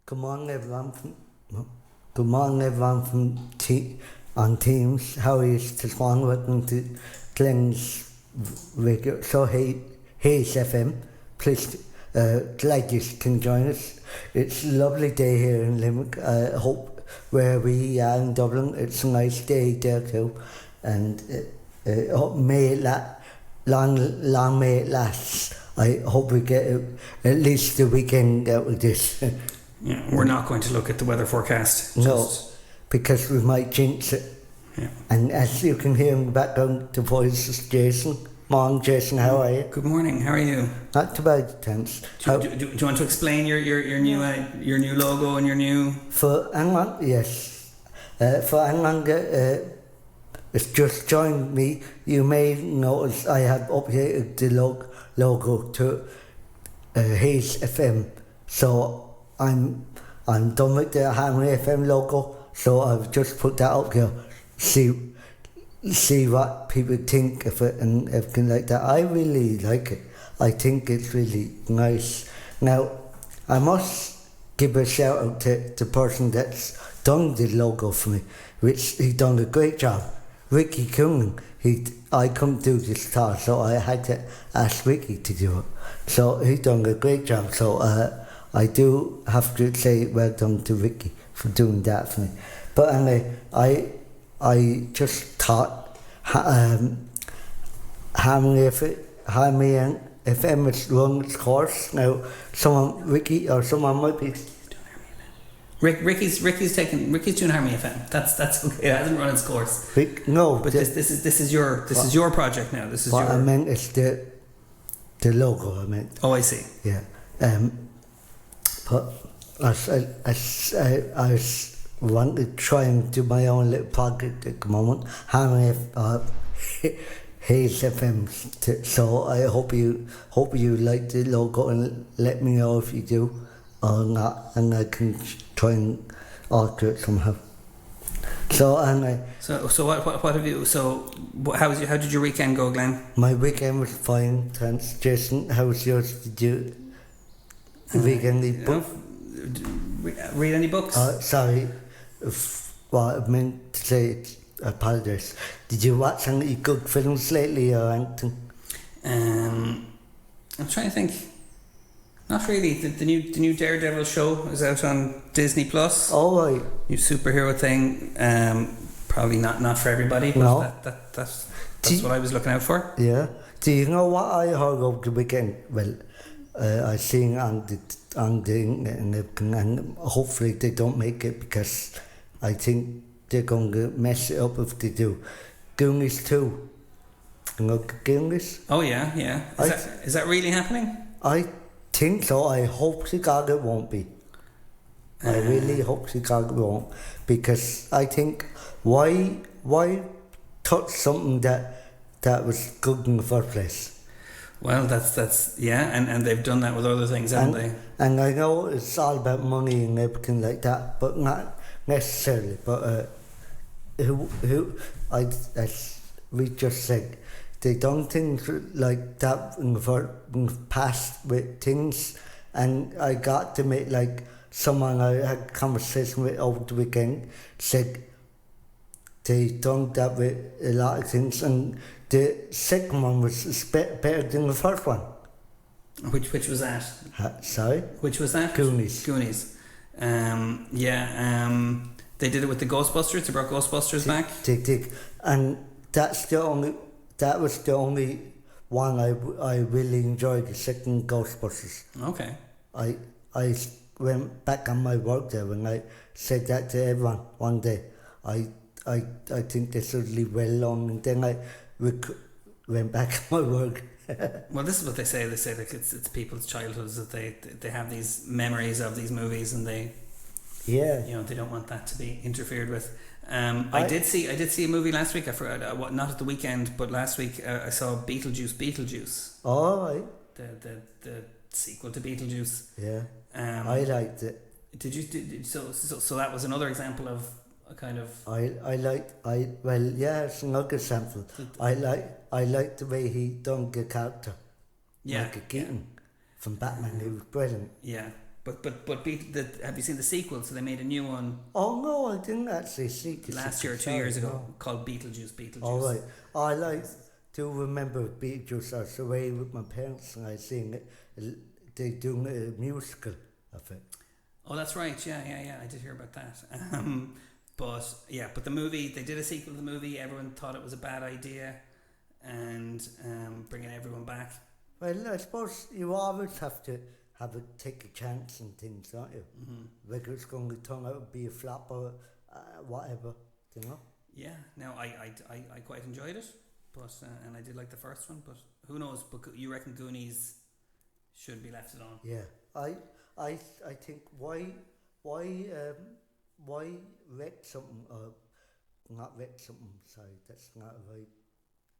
Good morning, everyone. Good morning, everyone on Teams. How are you this morning? Welcome to Glen's radio show, Hayes FM. Please, glad you can join us. It's a lovely day here in Limerick. I hope where we are in Dublin, it's a nice day there too. And may it long may it last. I hope we get at least the weekend out with this. Yeah, we're not going to look at the weather forecast. No, because we might jinx it. Yeah. And as you can hear in the background, the voice is Jason. Morning, Jason. How are you? Good morning. How are you? Not too bad, thanks. Do you want to explain your new logo and your new? For anyone, yes. For anyone it's just joined me, you may notice I have updated the logo to Hayes FM. So I'm done with the Harmony FM logo, so I've just put that up here. See what people think of it and everything like that. I really like it. I think it's really nice. Now, I must give a shout out to the person that's done the logo for me, which he done a great job. Ricky Coonan. I couldn't do this task, so I had to ask Ricky to do it. So he done a great job. So I do have to say well done to Ricky for doing that for me. But anyway, I just thought Harmony FM has run its course. Now, Ricky or someone might be. Ricky's doing Harmony FM. That's okay. It hasn't run its course. No, but this is your project now. This is what your. I meant is the logo. I meant. Oh, I see. Yeah. But I want to try and do my own little project at the moment. Harmony Hayes FM. So I hope you like the logo and let me know if you do or not, and I can try and alter it somehow. So anyway. So what have you? So how did your weekend go, Glen? My weekend was fine, thanks. Jason, how was yours? Did you read any books? Read any books? Sorry. What I meant to say, I apologize. Did you watch any good films lately or anything? I'm trying to think. Not really. The new Daredevil show is out on Disney Plus. Oh right. New superhero thing. Probably not for everybody, but no. That's what I was looking out for. Yeah. Do you know what I heard over the weekend? Well, I seen on the internet and hopefully they don't make it because I think they're going to mess it up if they do. Goonies 2. You know Goonies? Oh yeah. Is that really happening? I think so. I hope to God it won't be. I really hope to God it won't, because I think why touch something that was good in the first place? Well, that's yeah, and they've done that with other things, haven't they? And I know it's all about money and everything like that, but not necessarily. But as we just said, they done things like that in the past with things, and I got to meet like someone I had a conversation with over the weekend said they done that with a lot of things, and the second one was better than the first one. Which was that? Sorry? Which was that? Goonies. They did it with the Ghostbusters. They brought Ghostbusters back. They did. And that was the only one I really enjoyed, the second Ghostbusters. Okay. I went back on my work there when I said that to everyone one day. I think they should leave well alone, and then I went back on my work. Well, this is what they say. They say like it's people's childhoods, that they have these memories of these movies, and they they don't want that to be interfered with. I did see a movie last week. I forgot not at the weekend, but last week I saw Beetlejuice. Oh, right. The sequel to Beetlejuice. Yeah. I liked it. Did you? So that was another example of a kind of. It's another example. I like the way he done the character. Yeah. Michael Keaton from Batman. He was brilliant. Yeah. have you seen the sequel? So they made a new one. Oh no, I didn't actually see it. Last year or 2 years ago, called Beetlejuice. All right, I do remember Beetlejuice. I was away with my parents and I seen it. They doing a musical of it. Oh, that's right. Yeah. I did hear about that. But the movie, they did a sequel to the movie. Everyone thought it was a bad idea, and bringing everyone back. Well, I suppose you always have to take a chance and things, don't you? Mm-hmm. Whether it's going to turn out to be a flop or whatever, you know. Yeah. No, I quite enjoyed it, but and I did like the first one. But who knows? But you reckon Goonies should be left alone? Yeah, I think why wreck something or not wreck something? Sorry, that's not a right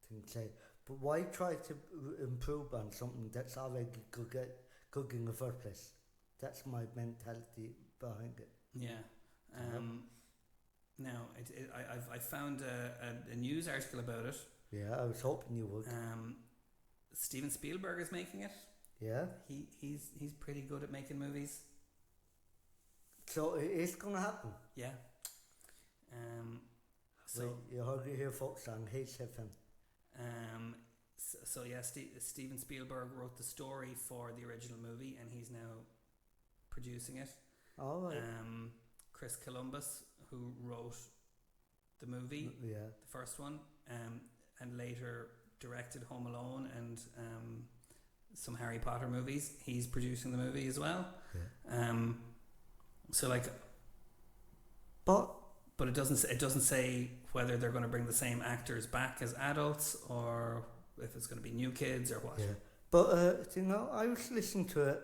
thing to say. But why try to improve on something that's already good in the first place? That's my mentality behind it. Yeah. Now, I found a news article about it. Yeah, I was hoping you would. Steven Spielberg is making it. Yeah. He's pretty good at making movies. So it is going to happen? Yeah. So you heard it here, folks, on HFM. Steven Spielberg wrote the story for the original movie and he's now producing it. All right. Chris Columbus, who wrote the movie, the first one, and later directed Home Alone and some Harry Potter movies. He's producing the movie as well. Yeah. But it doesn't say whether they're going to bring the same actors back as adults or if it's going to be new kids or what. Yeah. But I was listening to it.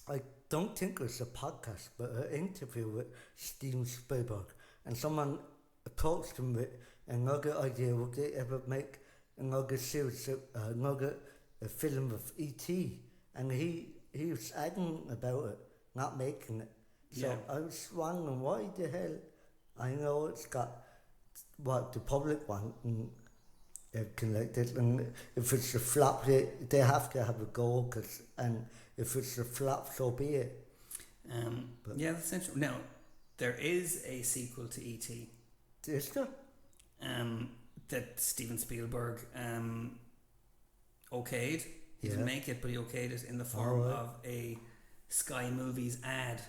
I don't think it was a podcast, but an interview with Steven Spielberg, and someone approached him with another idea: would they ever make another series, another film of E.T.? And he was adding about it, not making it. So I was wondering why the hell. I know it's got the public want and everything like that, and if it's a flop, they have to have a go. And if it's a flop, so be it. That's interesting. Now, there is a sequel to E.T. Is there? That Steven Spielberg okayed. He didn't make it, but he okayed it in the form of a Sky Movies ad.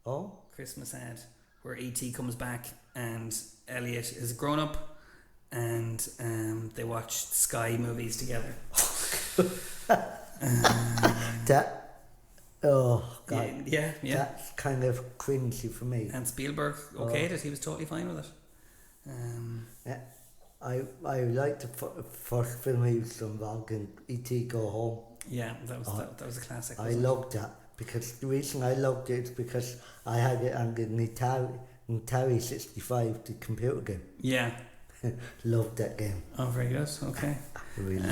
Oh, Christmas ad, where E.T. comes back and Elliot is a grown up and they watch Sky Movies together. Oh God! Yeah. That's kind of cringy for me. And Spielberg okayed it; he was totally fine with it. I liked the first film he was involved in, E.T. Go Home. Yeah, that was a classic. I loved that because the reason I loved it is because I had it on the Atari 65, the computer game. Yeah, loved that game. Oh, very good. Okay. Really.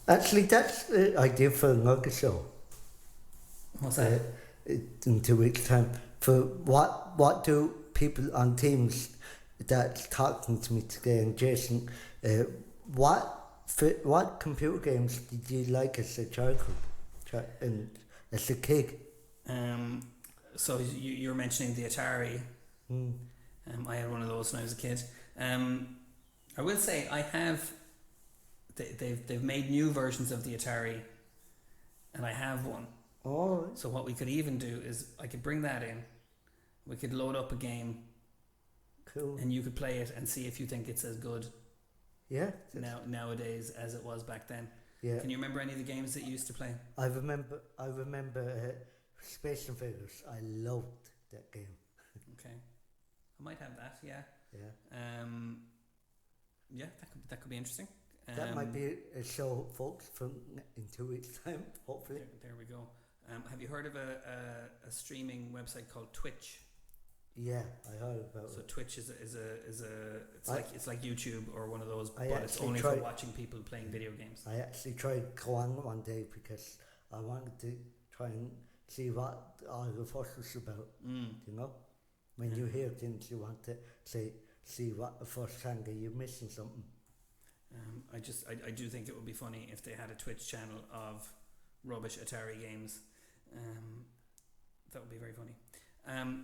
Actually, that's the idea for another show. What's that? In 2 weeks' time. For what do people on Teams that's talking to me today, and Jason, what computer games did you like as a childhood and as a kid? So you're mentioning the Atari. I had one of those when I was a kid. I will say I have. They've made new versions of the Atari, and I have one. Oh. So what we could even do is I could bring that in. We could load up a game. Cool. And you could play it and see if you think it's as good. Yeah. Nowadays as it was back then. Yeah. Can you remember any of the games that you used to play? I remember Space Invaders. I loved that game. Okay, I might have that. Yeah. Yeah. Yeah, that could be interesting. That might be a show, folks, in 2 weeks' time, hopefully. There we go. Have you heard of a streaming website called Twitch? Yeah, I heard about it. So Twitch is it's like YouTube or one of those, but it's only for watching people playing video games. I actually tried to go on one day because I wanted to try and see what all the fuss was about. You know, when you hear things, you want to see what the first time you're missing something. I do think it would be funny if they had a Twitch channel of rubbish Atari games. That would be very funny.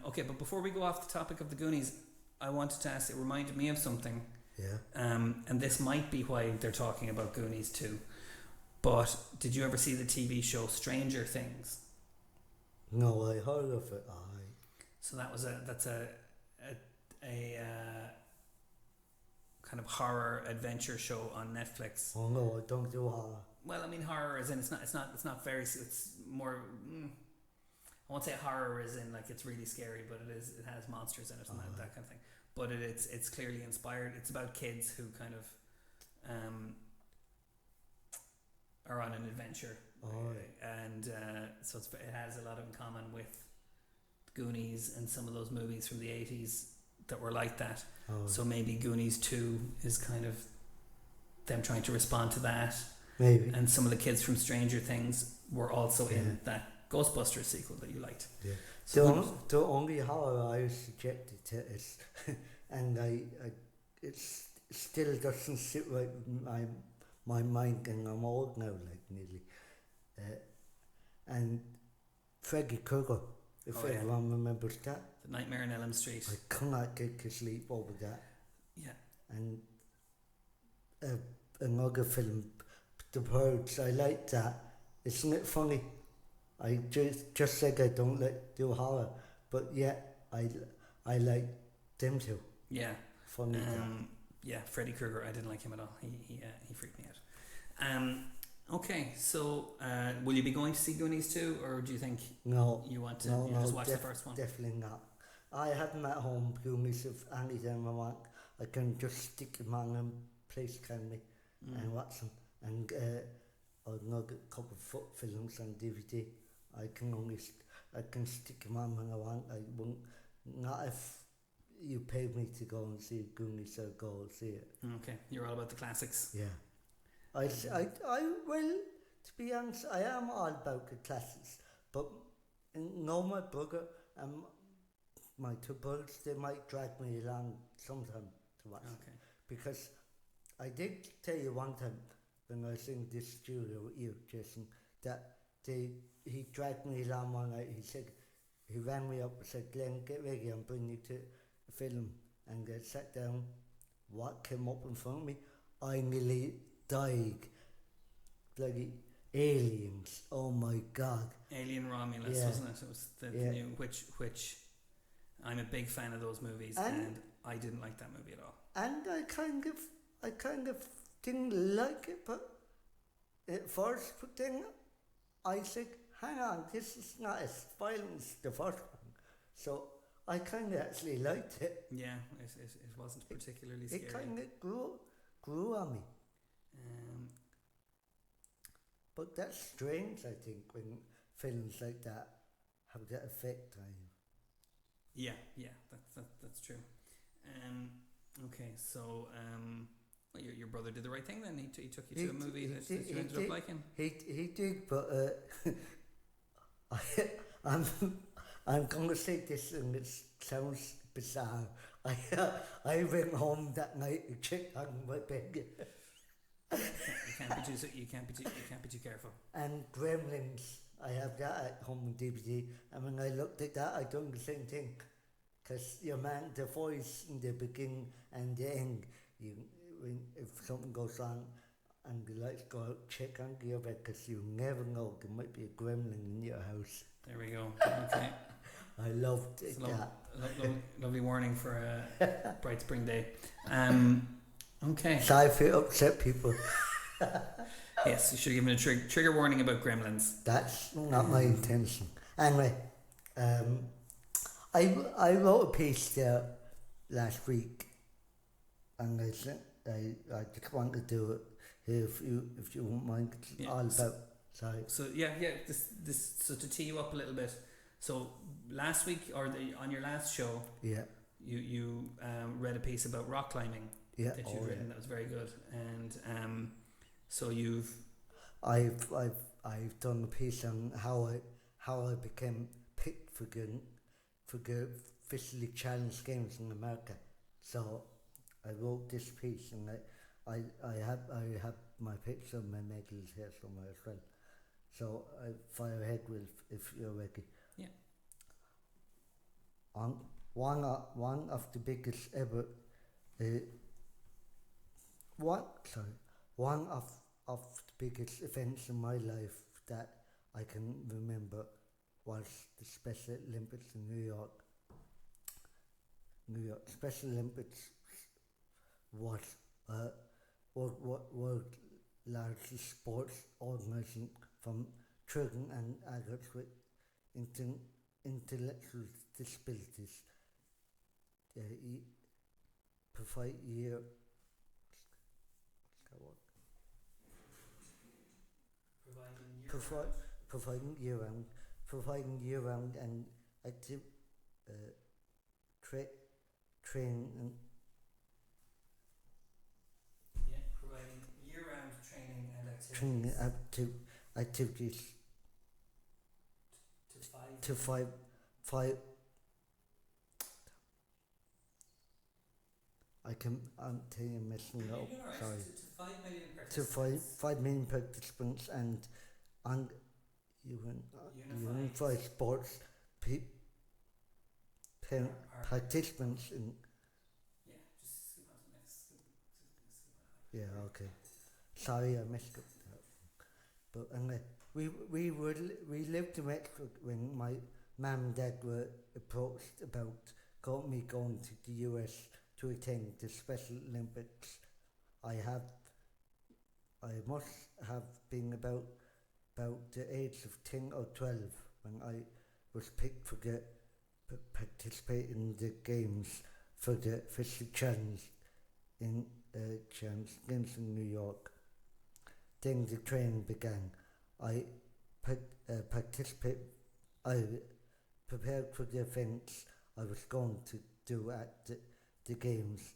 Okay, but before we go off the topic of the Goonies, I wanted to ask. It reminded me of something. Yeah. And this might be why they're talking about Goonies too. But did you ever see the TV show Stranger Things? No, I heard of it. Aye. So that's a kind of horror adventure show on Netflix. Oh no, I don't do horror. Well, I mean horror as in it's not very, it's more I won't say horror as in like it's really scary, but it has monsters in it and that kind of thing. But it's clearly inspired. It's about kids who kind of are on an adventure, and so it has a lot in common with Goonies and some of those movies from the 80s that were like that. So maybe Goonies 2 is kind of them trying to respond to that. Maybe. And some of the kids from Stranger Things were also in that Ghostbusters sequel that you liked. Yeah. So the only horror I was subjected to is, and it still doesn't sit right with my mind, and I'm old now, like nearly. And Freddy Krueger, if everyone remembers that. The Nightmare on Elm Street. I cannot get to sleep over that. Yeah. And another film, The Purge, I like that. Isn't it funny? I just said I don't do horror, but yet I like them too. Yeah. Funny. Yeah, Freddy Krueger, I didn't like him at all. He freaked me out. Okay, so will you be going to see Goonies too, or do you think you want to just watch the first one? Definitely not. I have them at home, Goonies, if anytime I want. I can just stick them on and place candy and watch them. And I'll not get a couple of foot films on DVD. I can stick them on when I want. I won't, not if you paid me to go and see Goonies, I'll go and see it. Okay, you're all about the classics. Yeah. I well, to be honest, I am all about the classics, but my brother and my two brothers, they might drag me along sometime to watch it. Because I did tell you one time when I was in this studio with you, Jason, that he dragged me along one night. He rang me up and said, Glen, get ready, I'm bringing you to a film. And I sat down, what came up in front of me? I nearly died. Bloody aliens, oh my God. Alien Romulus, wasn't it? It was the new, which I'm a big fan of those movies, and I didn't like that movie at all. And I kind of didn't like it, but at first thing, I said, hang on, this is not as violent as the first one. So I kind of actually liked it. Yeah, it wasn't particularly scary. It kind of grew on me. But that's strange, I think, when films like that have that effect on you. Yeah, that's true. Okay, so well, your brother did the right thing then. He took you to a movie that you ended up liking. He did, but I'm going to say this, and it sounds bizarre. I went home that night and checked on my bed. You can't be too careful. And Gremlins, I have that at home on DVD, and when I looked at that, I done the same thing. Because the voice in the beginning and the end, if something goes on and the lights go out, check under your bed, because you never know, there might be a gremlin in your house. There we go. Okay. I loved it. Lovely warning for a bright spring day. Okay. Sorry if it upset people. Yes, you should have given a trigger warning about gremlins. That's not my intention. Anyway, I wrote a piece there last week, and I just want to do it here if you won't mind. It's all about. Sorry. So this so to tee you up a little bit. So last week on your last show, you read a piece about rock climbing that you've written. That was very good, and so I've done a piece on how I became picked for the physically challenged games in America. So I wrote this piece, and I have my picture of my medals here somewhere as well. So I fire ahead with if you're ready. Yeah. one of the biggest ever. One of the biggest events in my life that I can remember was the Special Olympics in New York. New York Special Olympics was world largest sports organisation from children and adults with intellectual disabilities. They provide year. Providing year-round and active training and providing year-round training and activities to five. I'm telling you, messing up. Sorry. To 5 million participants and unified sports participants in. Yeah, just skip on to the next. Yeah, okay. Sorry, I messed up that. But anyway, we lived in Mexico when my mum and dad were approached about me going to the US to attend the Special Olympics. I must have been about the age of 10 or 12 when I was picked for participate in the games for the Fisher Challenge in Games in New York. Then the training began. I prepared for the events I was going to do at the games.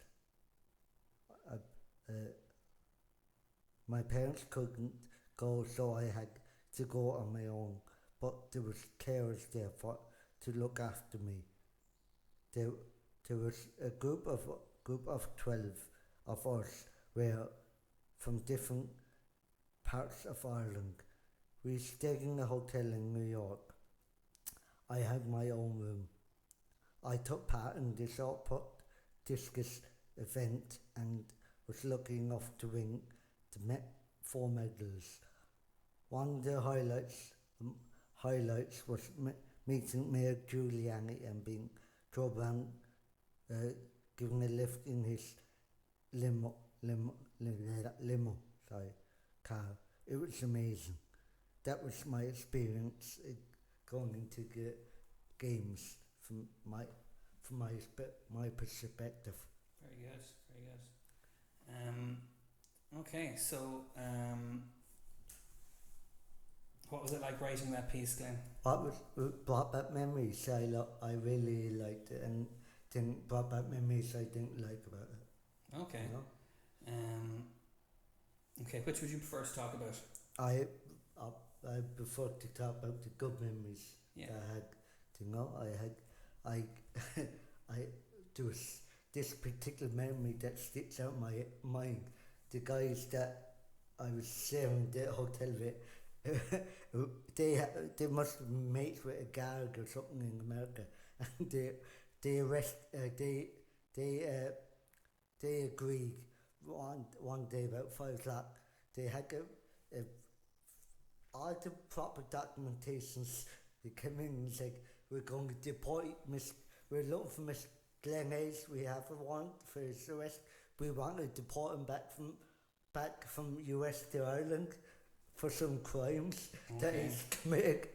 My parents couldn't go, so I had to go on my own. But there was carers there to look after me. There was a group of 12 of us, were from different parts of Ireland. We stayed in a hotel in New York. I had my own room. I took part in the shot put discus event and was lucky enough to win 4 medals. One of the highlights was meeting Mayor Giuliani and being drove around, given a lift in his limo car. It was amazing. That was my experience going into the games from my perspective. Very good. Okay, so what was it like writing that piece, Glen? It brought back memories. I really liked it, and then brought back memories I didn't like about it. Okay. You know? Okay, which would you prefer to talk about? I prefer to talk about the good memories that I had. There was this particular memory that sticks out in my mind. The guys that I was sharing the hotel with, they must have been mates with a guard or something in America, and they agreed one day about 5 o'clock. They had all the proper documentations. They came in and said, "We're going to deport we're looking for Miss Glen. We have a warrant for his arrest. We want to deport him back from US to Ireland for some crimes that he's committed."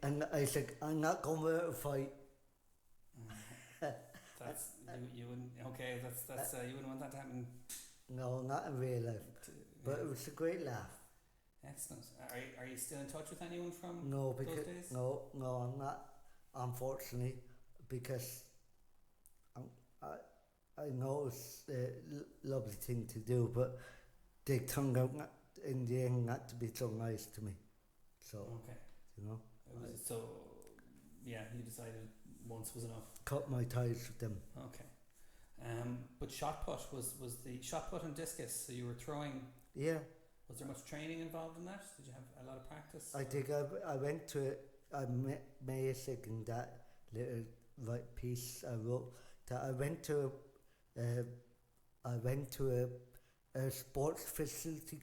and I said, "I'm not going to fight." That's you wouldn't. Okay, that's you wouldn't want that to happen. No, not in real life. But it was a great laugh. Excellent. Are you still in touch with anyone from those days? No, I'm not. Unfortunately, because I know it's a lovely thing to do, but they turned out in the end not to be so nice to me. So, you know. You decided once was enough. Cut my ties with them. Okay. But shot put was the shot put and discus. So you were throwing. Yeah. Was there much training involved in that? Did you have a lot of practice? I think I went to it. I met Mayasik and that little right piece I wrote that I went to a sports facility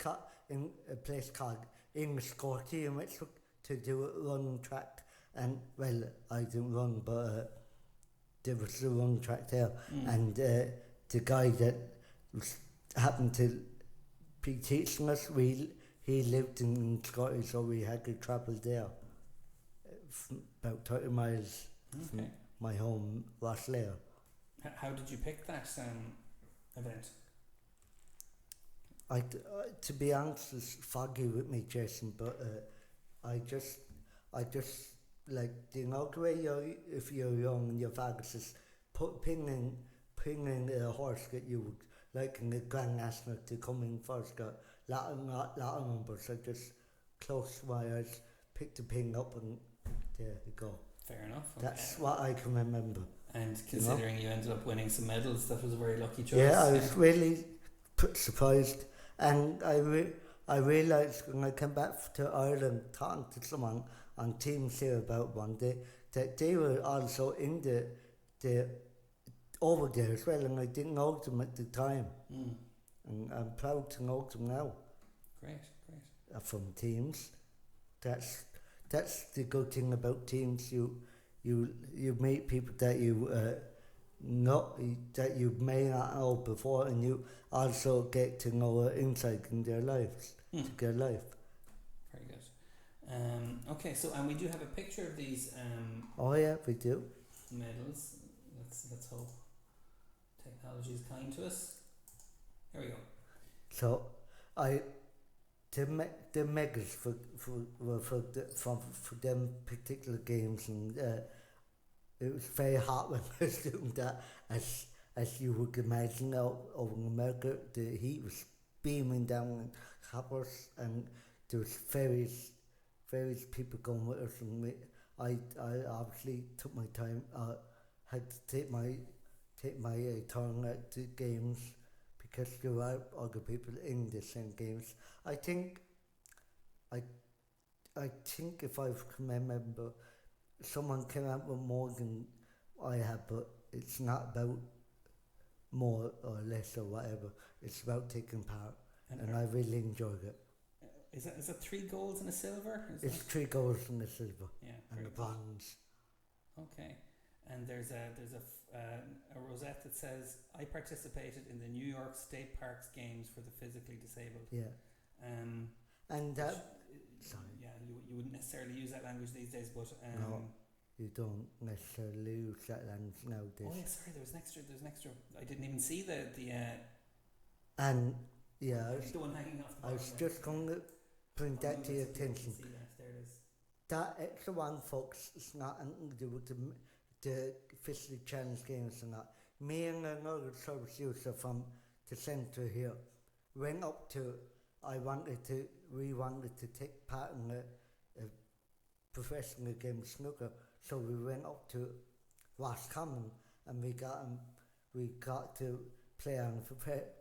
in a place called Enniscorthy in Wexford to do a run track, and well, I didn't run, but there was a run track there, and the guy that happened to be teaching us, he lived in Scotland, so we had to travel there, about 30 miles from my home, Rosslare. How did you pick that event? To be honest, it's foggy with me, Jason, but I just like, you know, the way if you're young and your father says, pinging a horse that you would like in the Grand National to come in first, got lot of numbers. I just closed my eyes, picked the ping up, and there you go. Fair enough. Okay. That's what I can remember. And considering you ended up winning some medals, that was a very lucky choice. Yeah, I was really surprised, and I realised when I came back to Ireland, talking to someone on Teams here about one day, that they were also in the over there as well, and I didn't know them at the time. And I'm proud to know them now. Great. From Teams. That's the good thing about Teams. You meet people that you that you may not know before, and you also get to know insight in their lives, their life. Very good. Okay, so and we do have a picture of these. Oh yeah, we do. Medals. Let's hope technology is kind to us. Here we go. So the medals for them particular games, and it was very hard when I was doing that, as you would imagine out over in America. The heat was beaming down on hoppers, and there was various people going with us, and I obviously took my time. Had to take my turn at the games, because there were other people in the same games. I think if I can remember, someone came out with more than I had, but it's not about more or less or whatever. It's about taking part, and I really enjoyed it. Is that 3 golds and a silver? It's 3 golds and a silver, and a bronze. Okay. And there's a rosette that says, "I participated in the New York State Parks Games for the physically disabled." Yeah. And that, sorry. Yeah, you wouldn't necessarily use that language these days, but no, you don't necessarily use that language nowadays. Oh yeah, sorry, there's an extra. I didn't even see the. And yeah, the one hanging off the I was just going to bring that to your attention. There it is. That extra one, folks, is not anything to do with the physically challenged games and that. Me and another service user from the centre here went up to. We wanted to take part in a professional game of snooker, so we went up to Roscommon, and we got to play on a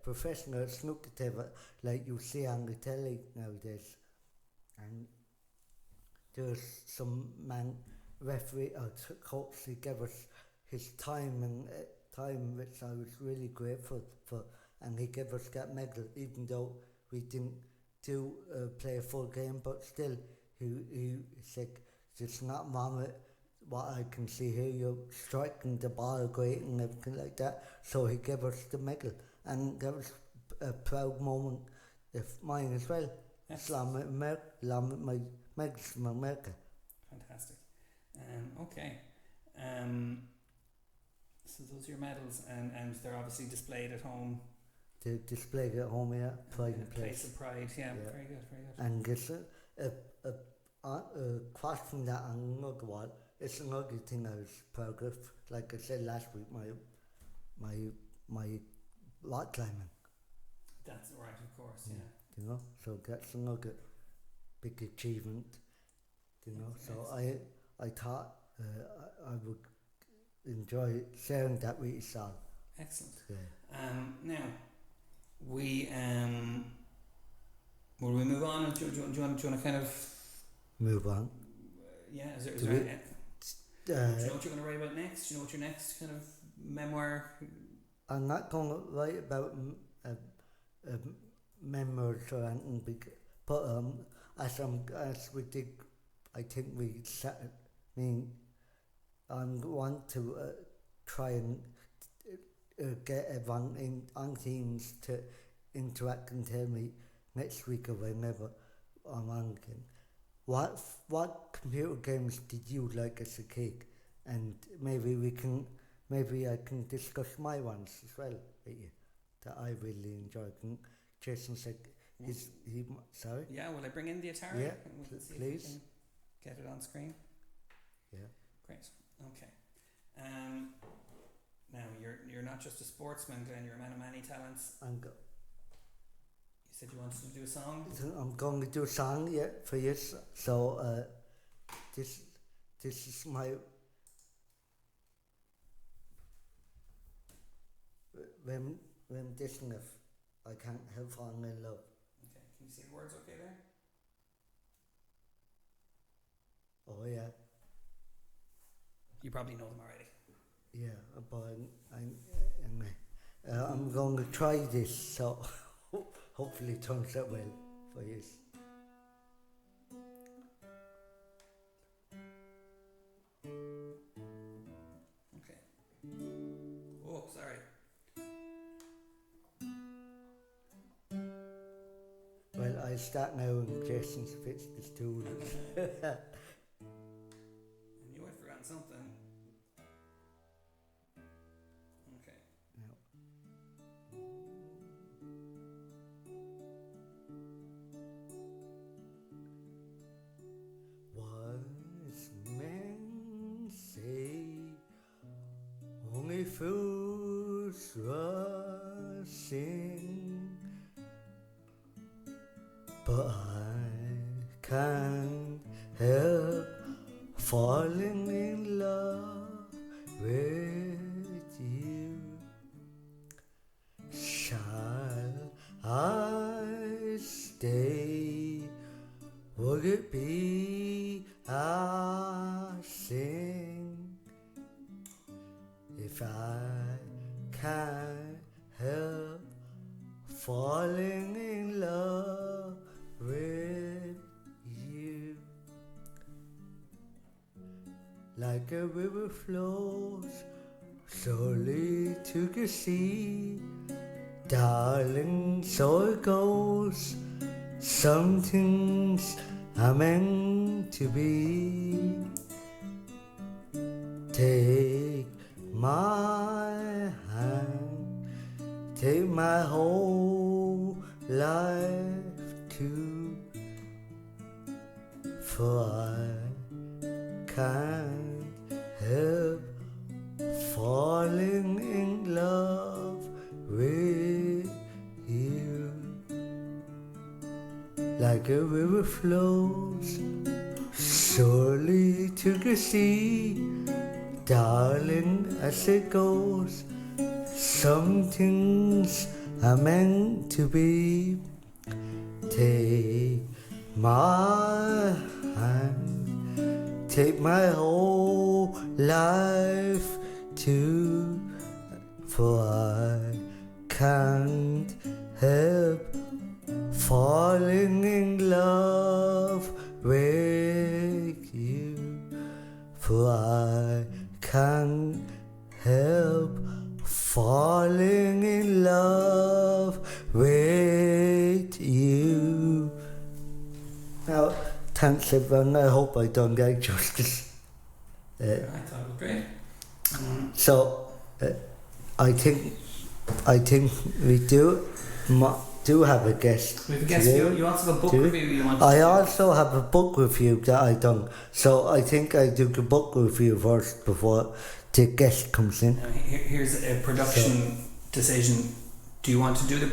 professional snooker table like you see on the telly nowadays. And there's some man referee or coach, he gave us his time which I was really grateful for, and he gave us that medal even though we didn't play a full game, but still he said, it's not wrong with what I can see here, you're striking the ball great and everything like that, so he gave us the medal, and that was a proud moment of mine as well. Yes. Along with my medals from America. Fantastic. Okay. So those are your medals, and they're obviously displayed at home. They're displayed at home, yeah. Pride and place of pride, yeah. Very good. And there's a question that on another one, it's another thing I was proud of. Like I said last week, my rock climbing. That's right, of course, yeah. You know, so that's another big achievement. You know, so I thought I would enjoy sharing that with you all. Excellent. Yeah. Now, will we move on? Do you want to kind of move on? Yeah. Is there Do you know what you're going to write about next? Do you know what your next kind of memoir? I'm not going to write about memoirs or anything, but as we did, I think we said. I mean, I want to try and get everyone on Teams to interact and tell me next week or whenever I'm on again. What computer games did you like as a kid? And maybe I can discuss my ones as well with you that I really enjoyed. And Jason said, sorry? Yeah, will I bring in the Atari? Yeah, and we'll see please. If we can get it on screen. Yeah. Great. Okay. Now you're not just a sportsman, Glenn. You're a man of many talents. You said you wanted to do a song. I'm going to do a song, yeah, for you. So this is my rendition of "I Can't Help Falling in Love." Okay. Can you see the words? Okay, there. Oh yeah. You probably know them already. Yeah, but I'm going to try this, so hopefully it turns out well for you. Okay. Oh, sorry. Well, I start now and Jason's fixed this tool. I knew I'd forgotten something. Okay. No. Wise men say only fools rush in, but I can't help falling in love with you. Shall I stay? Would it be a sin if I can't help falling in love with you? Like a river flows slowly to the sea, darling, so it goes. Some things are meant to be. Take my hand, take my whole life too, for I can't help falling in love with you. Like a river flows surely to the sea, darling, as it goes. Some things are meant to be. Take my hand, take my whole life too, for I can't help falling in love with you, for I can't help falling in love with you. Now, thanks everyone. I hope I done that justice. I thought it was great. So, I think we do have a guest. We have a guest. You also have a book review you want to I do? also have a book review that I done. So I think I do the book review first before the guest comes in. Now, here's a production decision. Do you want to do the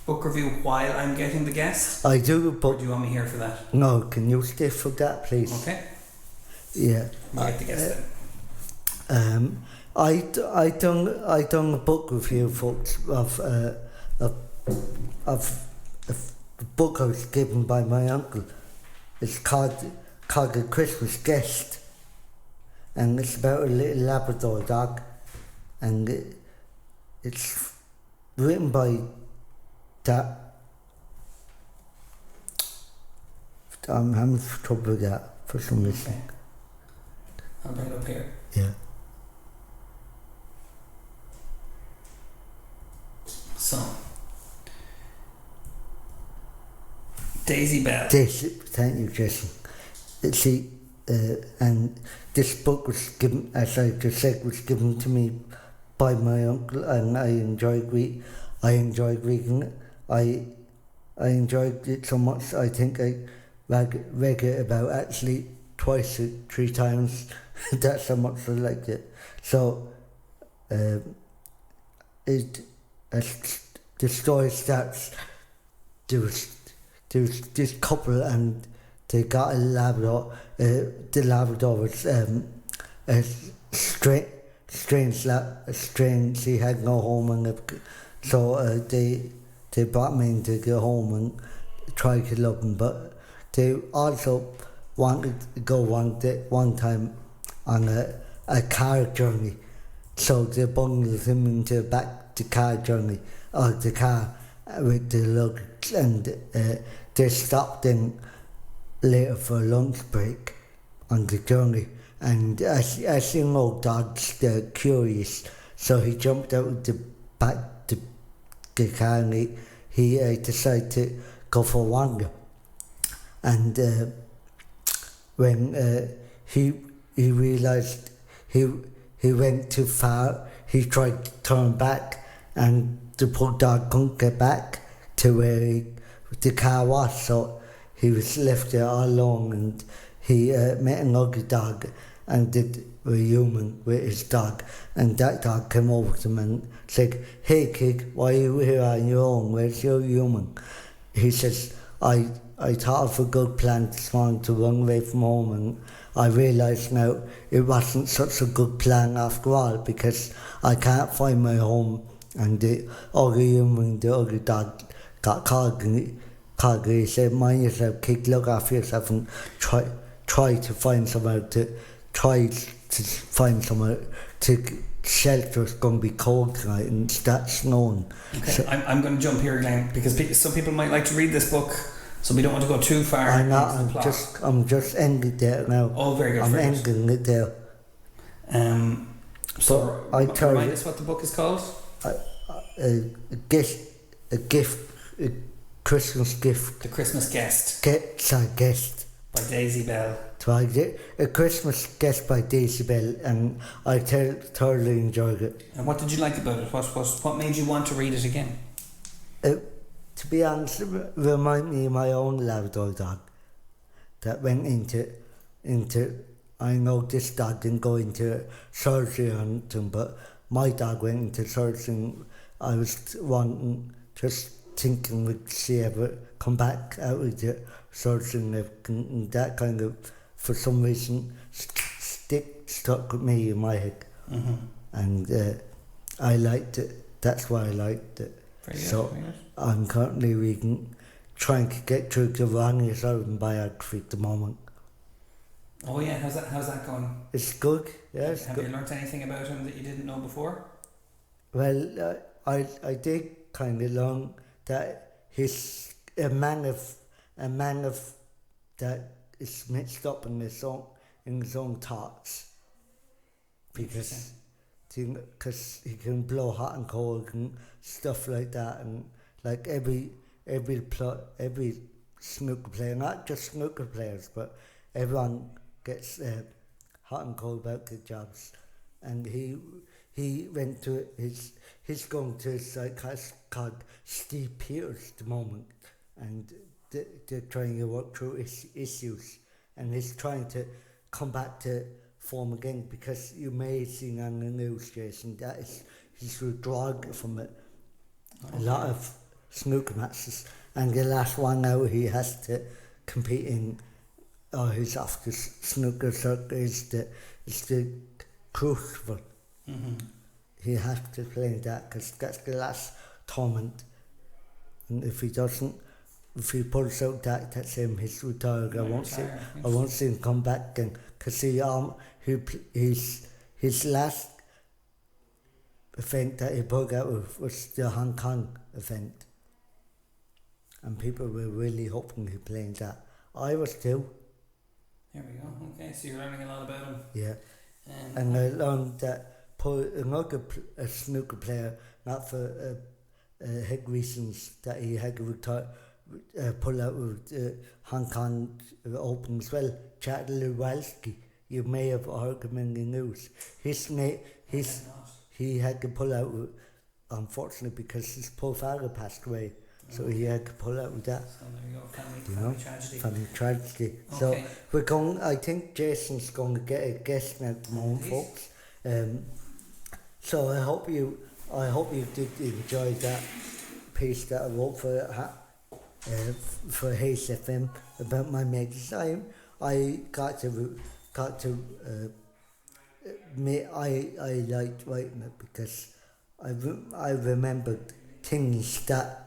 book review while I'm getting the guest? I do the book. Or do you want me here for that? No, can you stay for that, please? Okay. Yeah. Get the guest then. I done a book review, folks, of a book I was given by my uncle. It's called A Christmas Guest, and it's about a little Labrador dog, and it's written by that. I'm having trouble with that for some reason. Okay. I'll bring it up here. Yeah. So, Daisy Bell. Thank you, Jason. See, and this book was given, as I just said, was given to me by my uncle, and I enjoyed reading it. I enjoyed it so much. I think I read it about actually twice or three times. That's how much I liked it. So, as the story starts, there was this couple, and they got a Labrador. The Labrador was a strange. He had no home, and so they brought him in to go home and try to love him. But they also wanted to go one time on a car journey. So they bundled him into the car journey, or the car with the luggage, and they stopped in later for a lunch break on the journey. And as you know, dogs, they're curious, so he jumped out of the car, and he decided to go for a wander. And when he realised he went too far, he tried to turn back, and the poor dog couldn't get back to where the car was, so he was left there all alone. And he met another dog, and they were human with his dog, and that dog came over to him and said, "Hey kid, why are you here on your own? Where's your human?" He says, I thought of a good plan this morning to run away from home, and I realised now it wasn't such a good plan after all, because I can't find my home. And the other human, the other dog, got caught. He said, "Mind yourself, kid, look after yourself, and try to find somewhere to shelter. It's going to be cold tonight and start snowing." Okay, so, I'm going to jump here again, because some people might like to read this book, so we don't want to go too far. I'm just ending there now. Oh, very good. I'm ending it there. So remind us what the book is called. A Christmas gift. The Christmas Guest. Guest. By Daisy Bell. A Christmas Guest by Daisy Bell, and I thoroughly enjoyed it. And what did you like about it? What made you want to read it again? To be honest, it reminded me of my own Labrador dog that went into. I know this dog didn't go into surgery or anything, but my dog went into surgery. And I was thinking would she ever come back out of the surgery, and that kind of, for some reason, stuck with me in my head. Mm-hmm. And I liked it. That's why I liked it. Very good. I'm currently trying to get through the Ronnie's biography at the moment. Oh yeah, how's that going? It's good. Yeah, Have you learnt anything about him that you didn't know before? Well, I did kind of learn that he's a man of that is mixed up in his own thoughts, because he can blow hot and cold and stuff like that, and like every snooker player, not just snooker players, but everyone gets hot and cold about their jobs. And he went to he's going to a psychiatrist called Steve Peters at the moment, and they're trying to work through issues, and he's trying to come back to form again, because you may have seen on the news, Jason, that he's withdrawn from it. A lot of snooker matches, and the last one now he has to compete in, or he's off the snooker circuit, is the Crucible. Mm-hmm. He has to play that, because that's the last tournament, and if he doesn't if he pulls out that, that's him. He's retired. I won't see him come back again. Because his last event that he broke out with was the Hong Kong event. And people were really hoping he'd play in that. I was too. There we go. Okay, so you're learning a lot about him. Yeah. And I learned that a snooker player, not for head reasons, that he had to pull out with Hong Kong Open as well. Chad Lewalski, you may have heard him in the news. He had to pull out, unfortunately, because his poor father passed away. So he had to pull out with that. So there you go, family tragedy. Family tragedy. Okay. So I think Jason's going to get a guest now at the moment, folks. So I hope you did enjoy that piece that I wrote for Hayes FM about my mates. I got to admit I liked writing it because I remembered things that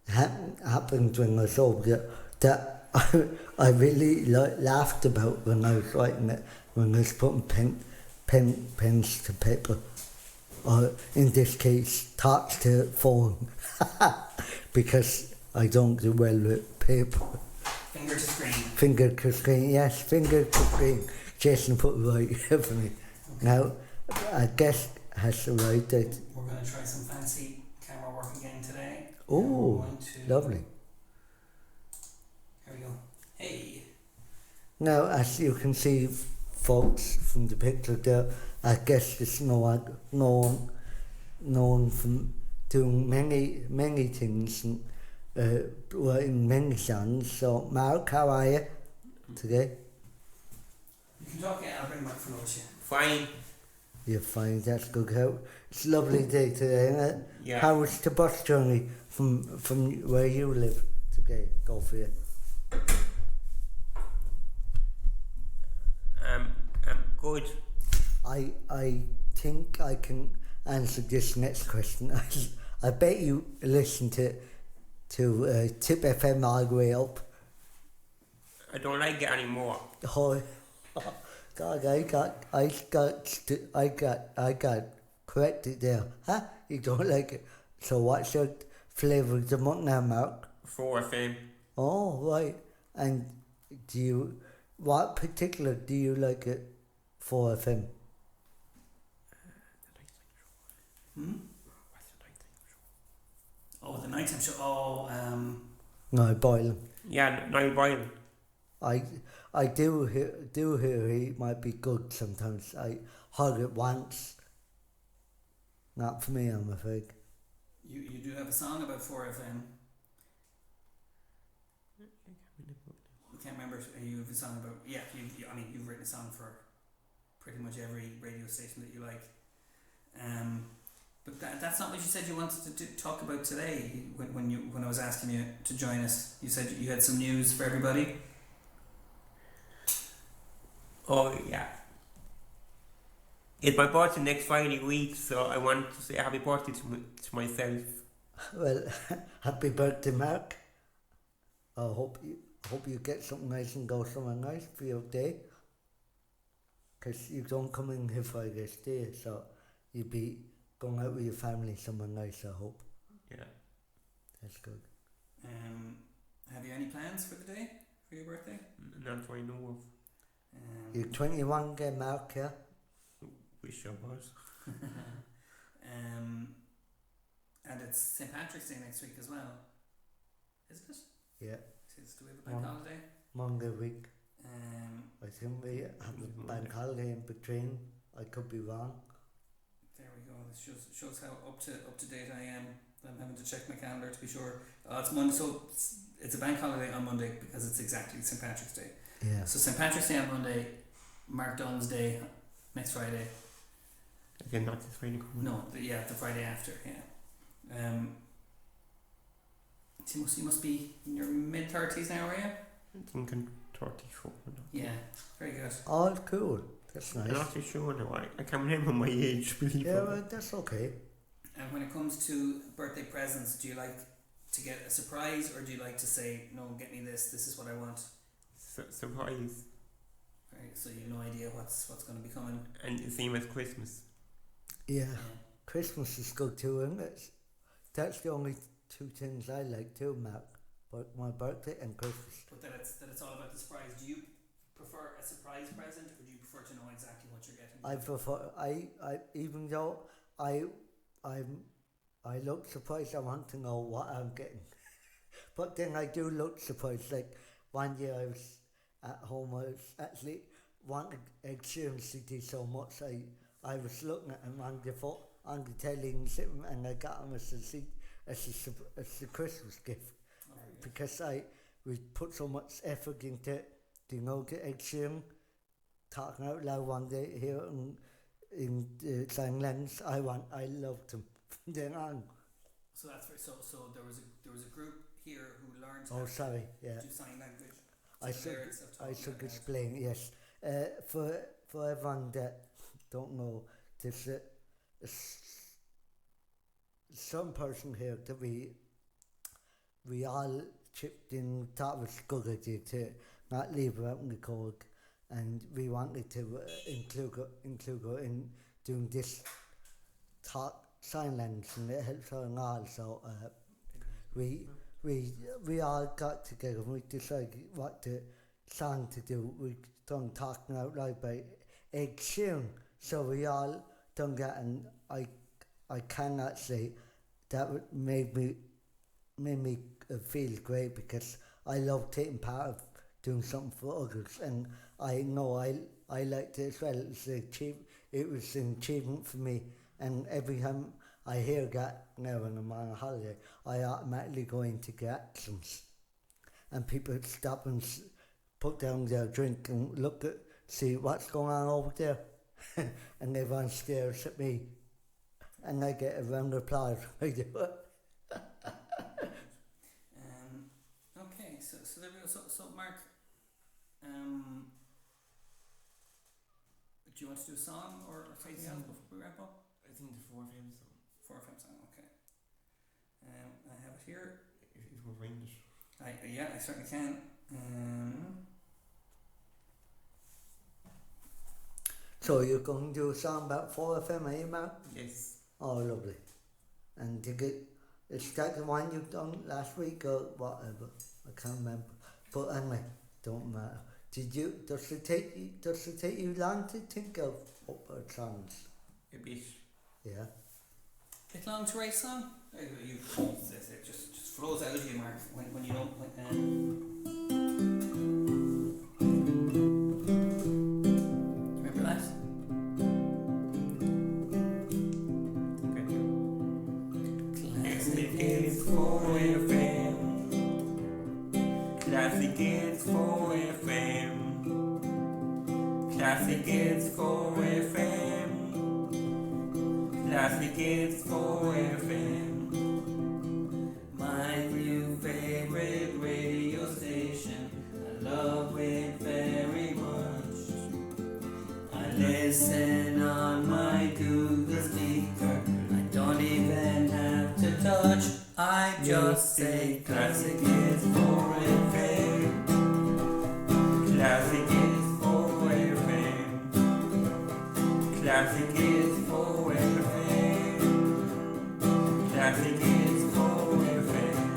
happened when I was older that I really laughed about when I was writing it, when I was putting pens to paper, or in this case thoughts to phone, because I don't do well with paper. Finger to screen. Finger to screen, yes, finger to screen. Jason put it right for me. Okay. Now, a guest has arrived. We're going to try some fancy camera work again today. Oh, lovely. Here we go. Hey. Now, as you can see, folks, from the picture there, I guess it's known from doing many things and writing many songs. So, Mark, how are you today? You can talk, I'll bring my phone with you. Fine. You're fine, that's good. It's a lovely day today, isn't it? Yeah. How was the bus journey from where you live today? Go for you. Good. I think I can answer this next question. I bet you listen to Tip FM all the way up. I don't like it anymore. Oh, God, I got corrected there. Huh? You don't like it? So what's your flavour of the month now, Mark? 4FM. Oh, right. And what particular do you like it for FM? Oh, the nighttime show. Oh, No, Boylan. Yeah, Niall Boylan. I do hear he might be good sometimes. I heard it once. Not for me, I'm afraid. You do have a song about 4FM. I can't remember. You have a song about you've written a song for pretty much every radio station that you like. But that's not what you said you wanted to talk about today. When I was asking you to join us, you said you had some news for everybody. Oh, yeah. It's my birthday next Friday week, so I want to say happy birthday to myself. Well, happy birthday, Mark. I hope you get something nice and go somewhere nice for your day. Because you don't come in here Friday, day, so you'll be going out with your family somewhere nice, I hope. Yeah. That's good. Have you any plans for the day, for your birthday? Not that I know of. You're 21 again, Mark, yeah? Wish I was. And it's St. Patrick's Day next week as well. Is it? Yeah. Do we have a bank holiday? Monday week. I think we have a bank holiday in between. I could be wrong. There we go. This shows how up to date I am. I'm having to check my calendar to be sure. It's Monday, so it's a bank holiday on Monday because it's exactly St. Patrick's Day. Yeah. So St. Patrick's Day on Monday, Mark Dunn's Day next Friday. Again, not this Friday coming. No, the Friday after. Yeah. You must be in your mid-30s now, are you? I'm thinking 34. Yeah, very good. Oh, cool. That's nice. I'm not too sure now. I can't remember my age. Yeah, well, that's okay. And when it comes to birthday presents, do you like to get a surprise, or do you like to say, no, get me this is what I want? Surprise. Right, so you have no idea what's going to be coming. And the same as Christmas. Yeah. Christmas is good too, isn't it? That's the only two things I like too, Mark. But my birthday and Christmas. But that it's all about the surprise. Do you prefer a surprise present, or do you prefer to know exactly what you're getting? I prefer I even though I look surprised, I want to know what I'm getting. But then I do look surprised. Like one year I was at home, I was actually wanted Ed Sheeran CD so much. I was looking at him on the telly and I got him as a Christmas gift. Because we put so much effort into, get Ed Sheeran talking out loud one day here in Glen. I loved him from then on. So that's right. So there was a group here who learned how to do sign language. I should explain. Yes, for everyone that don't know, there's some person here that we all chipped in, thought was a good idea to not leave her out in the cold, and we wanted to include her in doing this sign language, and it helps her and all. So we all got together and we decided what the song to do. We done Talking Out Loud by Ed Sheeran. So we all done that, and I cannot say that made me feel great, because I love taking part of doing something for others, and I know I liked it as well. It was an achievement for me, and every time I hear that now when I'm on a holiday, I automatically go into the actions, and people stop and put down their drink and see what's going on over there, and everyone stares at me, and I get a round of applause. I do it. Okay, so there we go. So Mark, do you want to do a song or something else before we wrap up? I think the 4FM song. 4FM song, okay. I have it here. If you can find it. Yeah, I certainly can. So you're going to do a song about 4FM, are you, Mark? Yes. Oh, lovely. And is that the one you've done last week or whatever? I can't remember. But anyway, don't matter. Does it take you long to think of upward songs? A bit. Yeah. Bit long to write a song? It just flows out of you, Mark, when you don't. Remember that? Classic is 4FM. Classic is 4FM. Classic is 4FM. Classic is 4FM. My new favorite radio station. I love it very much. I listen on my Google speaker. I don't even have to touch. I just say classic is 4FM. Classic is 4FM. Classic is 4FM. Classic is 4FM.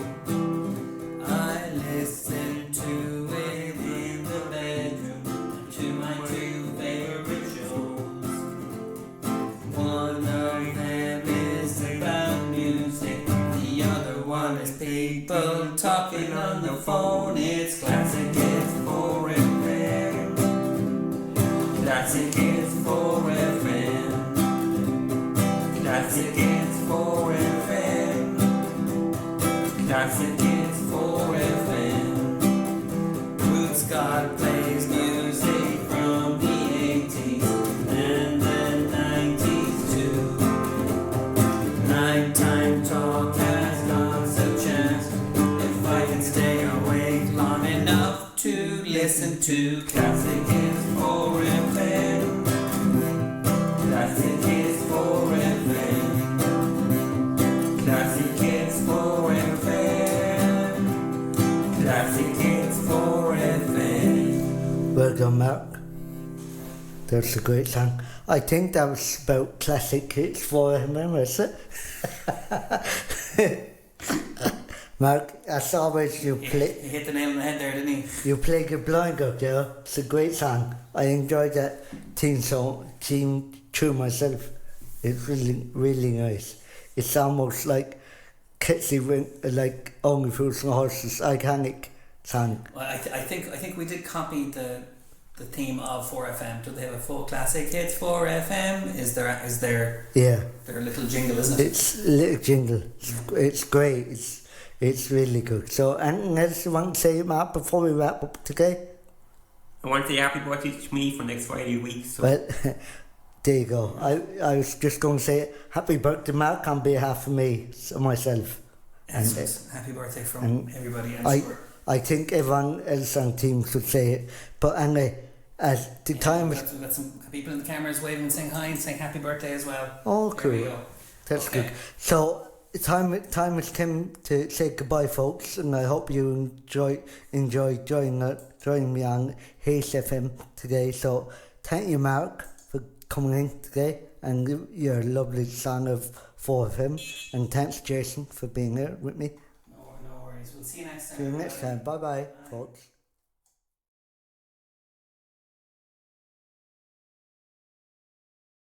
I listen to it in the bedroom, to my two favorite shows. One of them is about music, the other one is people talking on the phone. It's classic, it's 4FM. Classic is 4FM. Classic is 4FM. Classic is 4FM. Roots God plays music from the 80s and the 90s too. Nighttime talk has lots of chance if I can stay awake long enough to listen to classic is 4FM. Classic is 4FM. Classic is 4FM. Well done, Mark. That's a great song. I think that was about classic hits for him, was it? Mark, as always, you play. He hit the nail on the head there, didn't he? You play Good Blind Girl there. It's a great song. I enjoyed that theme tune myself. It's really, really nice. It's almost like Kitsy like Only Fools and Horses iconic song. Well, I think we did copy the theme of 4FM. Do they have a full classic hits 4FM? Is there yeah. Their little jingle, isn't it? It's a little jingle. It's great. It's really good. So anything else you want to say, Matt, before we wrap up today? I want to say happy birthday to me for next Friday week. So. Well, there you go. I was just going to say happy birthday, Mark, on behalf of me, myself. And happy birthday from everybody. I think everyone else on team should say it. But anyway, at the time... We've got some people in the cameras waving and saying hi and saying happy birthday as well. Oh, cool. That's good. So, time has come to say goodbye, folks, and I hope you enjoy joining me on HFM today. So, thank you, Mark, for coming in today and your lovely song of 4FM, and thanks, Jason, for being here with me. No worries. We'll see you next time. See you next time. Bye-bye, folks.